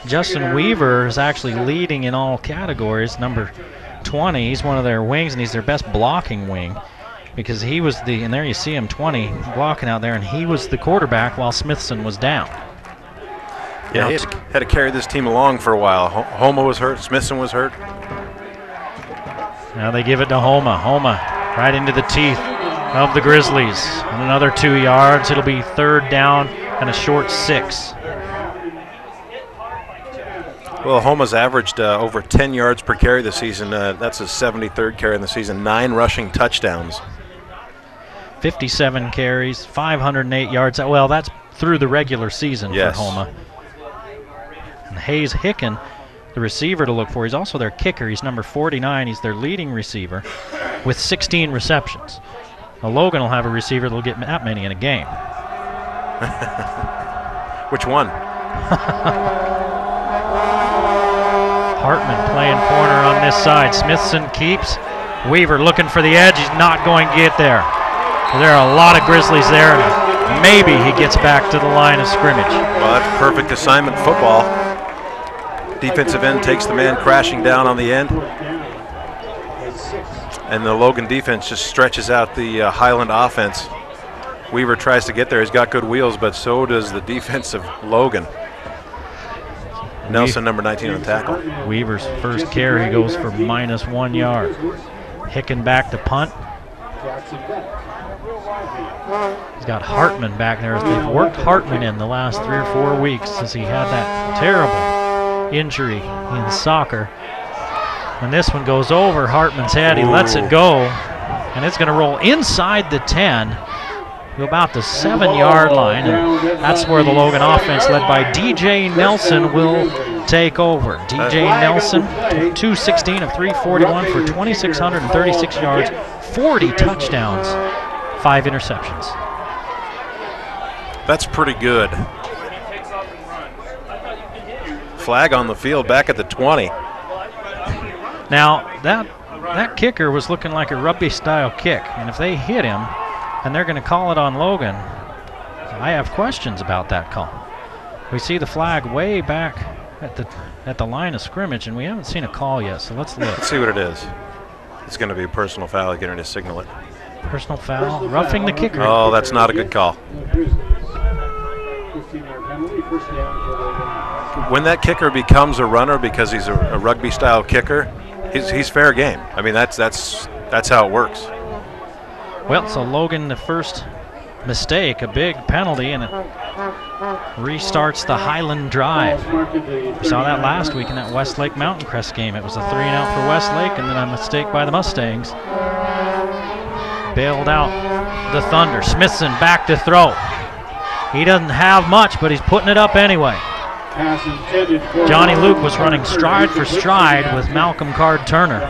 Justin Weaver is actually leading in all categories, number 20. He's one of their wings, and he's their best blocking wing because he was and there you see him, 20, blocking out there, and he was the quarterback while Smithson was down. Yeah, he had to carry this team along for a while. Homa was hurt, Smithson was hurt. Now they give it to Homa. Homa right into the teeth of the Grizzlies. And another 2 yards. It'll be 3rd down and a short 6. Well, Homa's averaged over 10 yards per carry this season. That's his 73rd carry in the season, 9 rushing touchdowns. 57 carries, 508 yards. Well, that's through the regular season for Homa. And Hayes Hicken, the receiver to look for. He's also their kicker. He's number 49. He's their leading receiver with 16 receptions. Now, Logan will have a receiver that will get that many in a game. Which one? Hartman playing corner on this side. Smithson keeps. Weaver looking for the edge. He's not going to get there. There are a lot of Grizzlies there, and maybe he gets back to the line of scrimmage. Well, that's perfect assignment football. Defensive end takes the man crashing down on the end. And the Logan defense just stretches out the Highland offense. Weaver tries to get there. He's got good wheels, but so does the defense of Logan. Nelson, number 19 on the tackle. Weaver's first carry goes for -1 yard. Hicken back to punt. He's got Hartman back there. They've worked Hartman in the last 3 or 4 weeks since he had that terrible injury in soccer. When this one goes over Hartman's head, he lets it go, and it's going to roll inside the 10 to about the 7-yard line, and that's where the Logan offense, led by DJ Nelson, will take over. DJ Nelson, 216 of 341 for 2,636 yards, 40 touchdowns, 5 interceptions. That's pretty good. Flag on the field back at the 20. Now, that kicker was looking like a rugby-style kick, and if they hit him, and they're going to call it on Logan, I have questions about that call. We see the flag way back at the line of scrimmage, and we haven't seen a call yet, so let's look. Let's see what it is. It's going to be a personal foul. They're going to signal it. Personal foul, roughing the kicker. Oh, that's not a good call. When that kicker becomes a runner because he's a rugby-style kicker, he's fair game. I mean, that's how it works. Well, so Logan, the first mistake, a big penalty, and it restarts the Highland drive. We saw that last week in that Westlake Mountain Crest game. It was a 3-and-out for Westlake, and then a mistake by the Mustangs. Bailed out the Thunder. Smithson back to throw. He doesn't have much, but he's putting it up anyway. Johnny Luke was running stride for stride with Malcolm Card-Turner,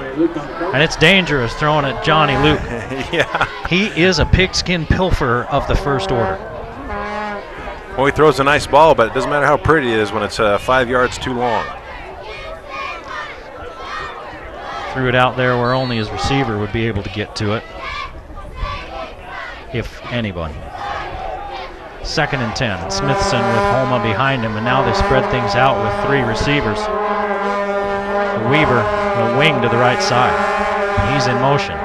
and it's dangerous throwing at Johnny Luke. Yeah. He is a pigskin pilferer of the first order. Well, he throws a nice ball, but it doesn't matter how pretty it is when it's 5 yards too long. Threw it out there where only his receiver would be able to get to it, if anybody. 2nd and 10. Smithson with Homa behind him, and now they spread things out with 3 receivers. Weaver, the wing to the right side. He's in motion.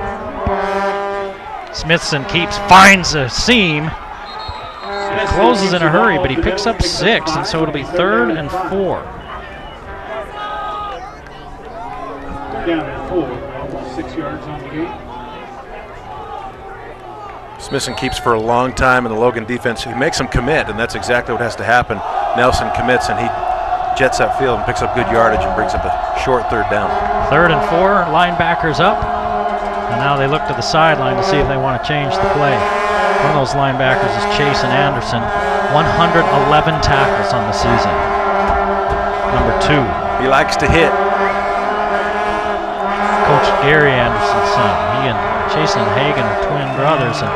Smithson finds a seam. He closes in a hurry, but he picks up 6, and so it'll be 3rd and 4. Down at 4, almost 6 yards on the game. Smithson keeps for a long time, and the Logan defense, he makes him commit, and that's exactly what has to happen. Nelson commits, and he jets that field and picks up good yardage and brings up a short 3rd down. 3rd and 4, linebackers up, and now they look to the sideline to see if they want to change the play. One of those linebackers is Chasen Anderson, 111 tackles on the season. Number 2. He likes to hit. Coach Gary Anderson's son. He and Chasen Hagan are twin brothers, and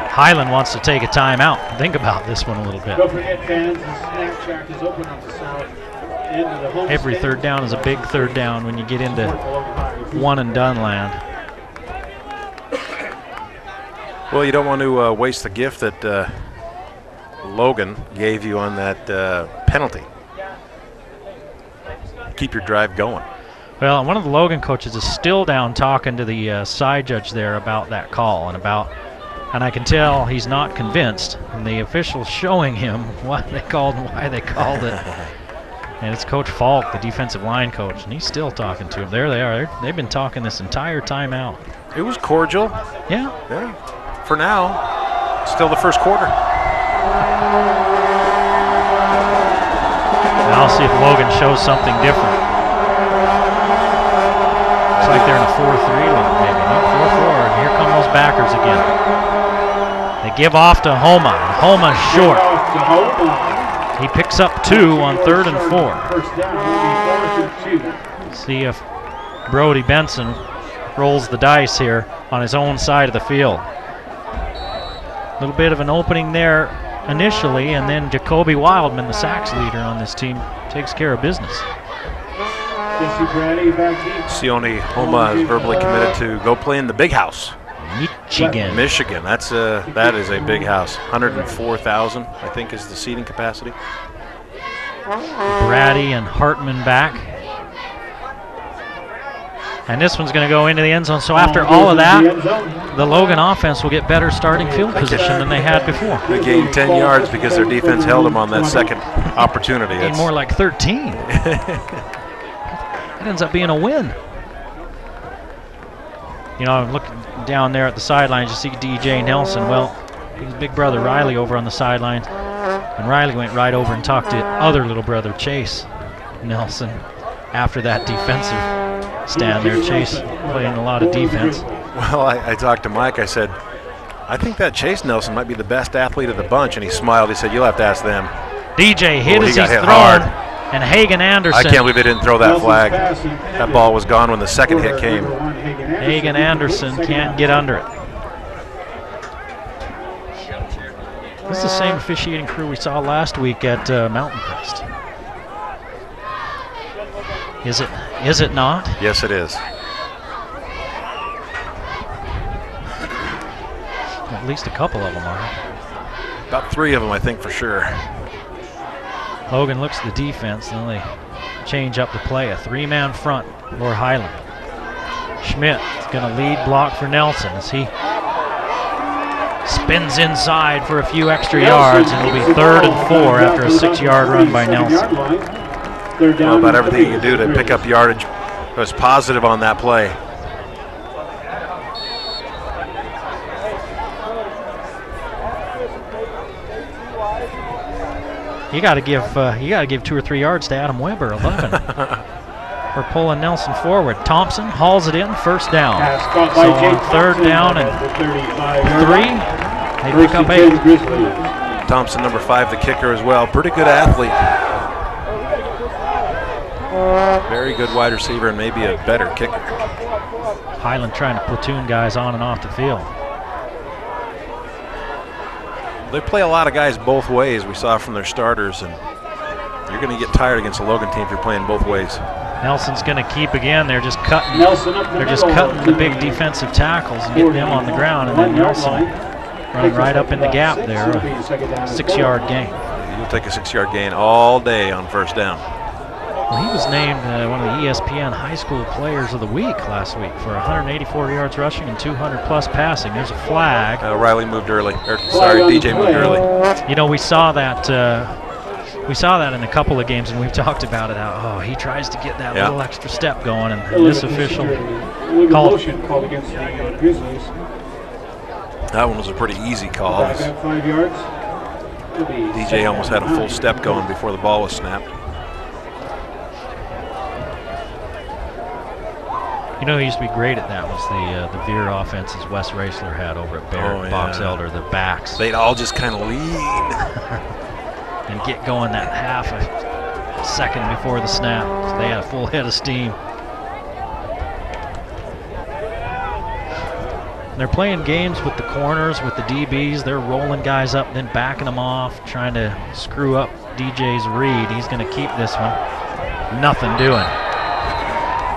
Highland wants to take a timeout. Think about this one a little bit. Don't forget, fans, the snack shack is open on the south end of the home. Every 3rd down is a big 3rd down when you get into one-and-done land. Well, you don't want to waste the gift that Logan gave you on that penalty. Keep your drive going. Well, one of the Logan coaches is still down talking to the side judge there about that call and I can tell he's not convinced. And the official's showing him what they called and why they called it. And it's Coach Falk, the defensive line coach, and he's still talking to him. There they are. They've been talking this entire time out. It was cordial. Yeah. Yeah. For now, still the first quarter. Now I'll see if Logan shows something different. Looks like they're in a 4-3 look, maybe. No, 4-4, and here come those backers again. They give off to Homa, and Homa's short. He picks up 2 on 3rd and 4. See if Brody Benson rolls the dice here on his own side of the field. A little bit of an opening there initially, and then Jacoby Wildman, the sacks leader on this team, takes care of business. Sione Homa is verbally committed to go play in the big house. Michigan. That is a big house. 104,000, I think, is the seating capacity. Brady and Hartman back. And this one's going to go into the end zone. So after all of that, the Logan offense will get better starting field position than they had before. They gained 10 yards because their defense held them on that second opportunity. It's more like 13. It ends up being a win. You know, I'm looking down there at the sidelines, you see DJ Nelson. Well, his big brother Riley over on the sidelines. And Riley went right over and talked to other little brother Chase Nelson after that defensive stand there. Chase playing a lot of defense. Well, I talked to Mike. I said, I think that Chase Nelson might be the best athlete of the bunch. And he smiled. He said, you'll have to ask them. DJ hit as he's thrown. Hard. And Hagan Anderson. I can't believe they didn't throw that flag. That ball was gone when the second hit came. Hagan Anderson can't get under it. This is the same officiating crew we saw last week at Mountain Crest. Is it not? Yes, it is. At least a couple of them are. About 3 of them, I think, for sure. Logan looks at the defense, then they change up the play. A 3-man front for Highland. Schmidt is going to lead block for Nelson as he spins inside for a few extra yards, and it'll be 3rd and 4 after a 6-yard run by Nelson. Well, about everything you can do to pick up yardage was positive on that play. You got to give 2 or 3 yards to Adam Weber, 11. We're pulling Nelson forward. Thompson hauls it in, 1st down. So on 3rd down and 3, they pick up 8. Thompson, number 5, the kicker as well. Pretty good athlete. Very good wide receiver and maybe a better kicker. Highland trying to platoon guys on and off the field. They play a lot of guys both ways, we saw from their starters, and you're going to get tired against a Logan team if you're playing both ways. Nelson's going to keep again. They're just cutting the big defensive tackles and getting them on the ground, and then Nelson running right up in the gap there. A 6-yard gain. You'll take a 6-yard gain all day on 1st down. Well, he was named one of the ESPN High School Players of the Week last week for 184 yards rushing and 200+ passing. There's a flag. Riley moved early. DJ moved early. You know, we saw that in a couple of games, and we've talked about it. How he tries to get that little extra step going, and this official called against the Grizzlies. That one was a pretty easy call. 5 yards. DJ almost had a full step going before the ball was snapped. You know who used to be great at that was the Veer offenses Wes Raisler had over at Barrett, Box Elder, the backs. They'd all just kind of lean. And get going that half a second before the snap. So they had a full head of steam. And they're playing games with the corners, with the DBs. They're rolling guys up, then backing them off, trying to screw up DJ's read. He's going to keep this one. Nothing doing.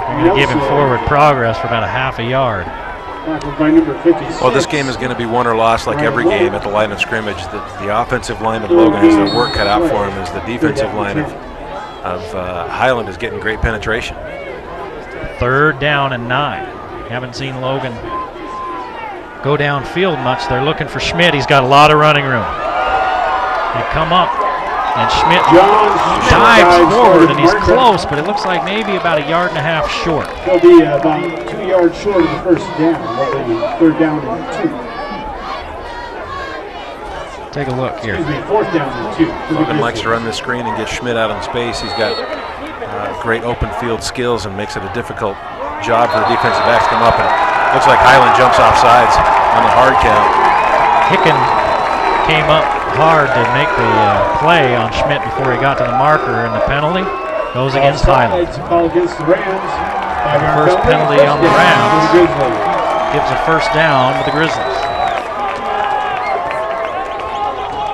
They're going to give him forward progress for about a half a yard. Tackled by number 56. Well, this game is going to be won or lost like every game at the line of scrimmage. The offensive line of Logan has their work cut out for him as the defensive line of Highland is getting great penetration. 3rd down and 9. Haven't seen Logan go downfield much. They're looking for Schmidt. He's got a lot of running room. They come up, and Schmidt dives forward, and he's close, but it looks like maybe about 1.5 yards short. He'll be about 2 yards short of the first down. That'll be 3rd down and 2. Take a look here. Excuse me, 4th down and 2. Logan likes to run the screen and get Schmidt out in space. He's got great open field skills and makes it a difficult job for the defensive backs to come up. And looks like Highland jumps off sides on the hard count. Hicken came up hard to make the play on Schmidt before he got to the marker, and the penalty goes against Highland. Call against the Rams. First penalty on the Rams gives a 1st down to the Grizzlies.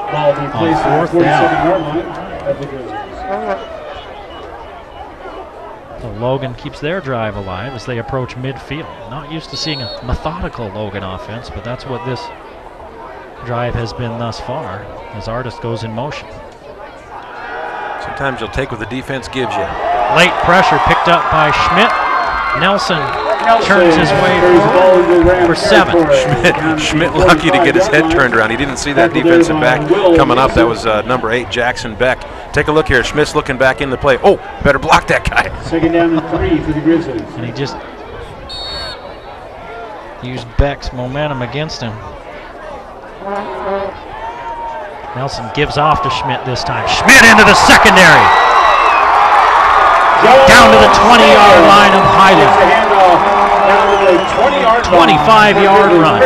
Ball will be placed on 4th down. 47-yard line of the Grizzlies. So Logan keeps their drive alive as they approach midfield. Not used to seeing a methodical Logan offense, but that's what this drive has been thus far as Artist goes in motion. Sometimes you'll take what the defense gives you. Late pressure picked up by Schmidt. Nelson turns his way forward for 7. Schmidt lucky to get his head turned around. He didn't see that defensive back coming up. That was number 8, Jackson Beck. Take a look here. Schmidt's looking back in the play. Oh, better block that guy. 2nd down and 3 for the Grizzlies. And he just used Beck's momentum against him. Nelson gives off to Schmidt this time. Schmidt into the secondary. Down to the 20-yard line of Highland. 25-yard run.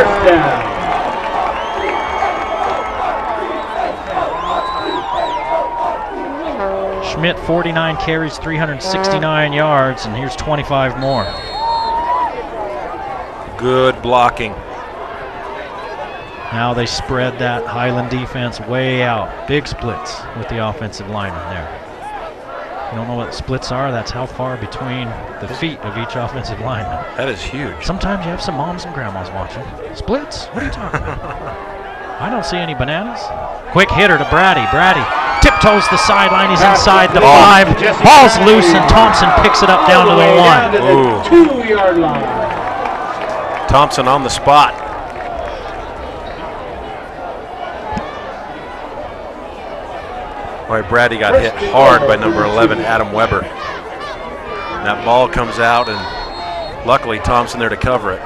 Schmidt, 49 carries, 369 yards, and here's 25 more. Good blocking. Now they spread that Highland defense way out. Big splits with the offensive lineman there. You don't know what splits are? That's how far between the feet of each offensive lineman. That is huge. Sometimes you have some moms and grandmas watching. Splits? What are you talking about? I don't see any bananas. Quick hitter to Brady. Brady tiptoes the sideline. He's inside the 5. Ball's loose, and Thompson picks it up down to the 1. 2-yard line. Thompson on the spot. Boy, Brady got hit hard by number 11, Adam Weber. And that ball comes out, and luckily Thompson there to cover it.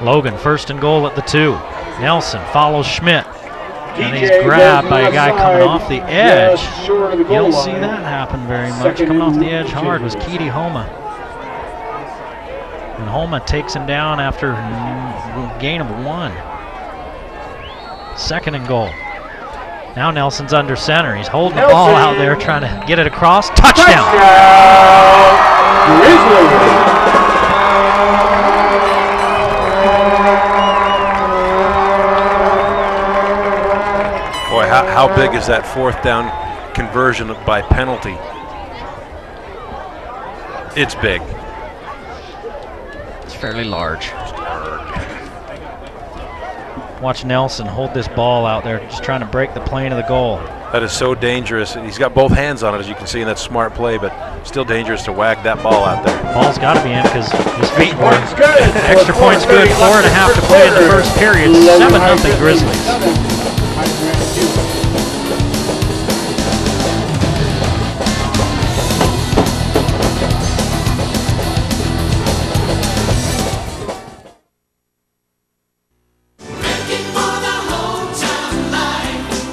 Logan, 1st and goal at the 2. Nelson follows Schmidt, and he's grabbed by a guy coming off the edge. You don't see that happen very much. Coming off the edge hard was Keedy Homa. And Homa takes him down after a gain of 1. 2nd and goal. Now Nelson's under center. He's holding the ball out there, trying to get it across. Touchdown! Boy, how big is that 4th down conversion by penalty? It's big. It's fairly large. Watch Nelson hold this ball out there, just trying to break the plane of the goal. That is so dangerous. He's got both hands on it, as you can see, and that's smart play, but still dangerous to whack that ball out there. Ball's got to be in because his feet were. Extra point's good. 4.5 to play in the first period. 7-0 Grizzlies.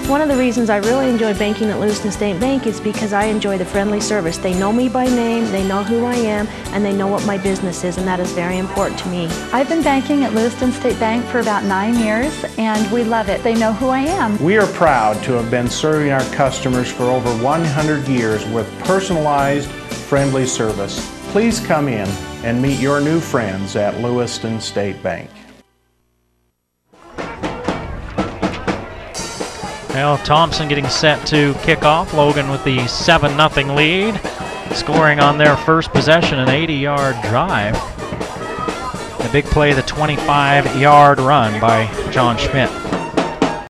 One of the reasons I really enjoy banking at Lewiston State Bank is because I enjoy the friendly service. They know me by name, they know who I am, and they know what my business is, and that is very important to me. I've been banking at Lewiston State Bank for about 9 years, and we love it. They know who I am. We are proud to have been serving our customers for over 100 years with personalized, friendly service. Please come in and meet your new friends at Lewiston State Bank. Well, Thompson getting set to kick off. Logan with the 7-0 lead, scoring on their first possession, an 80-yard drive. The big play, the 25-yard run by John Schmidt.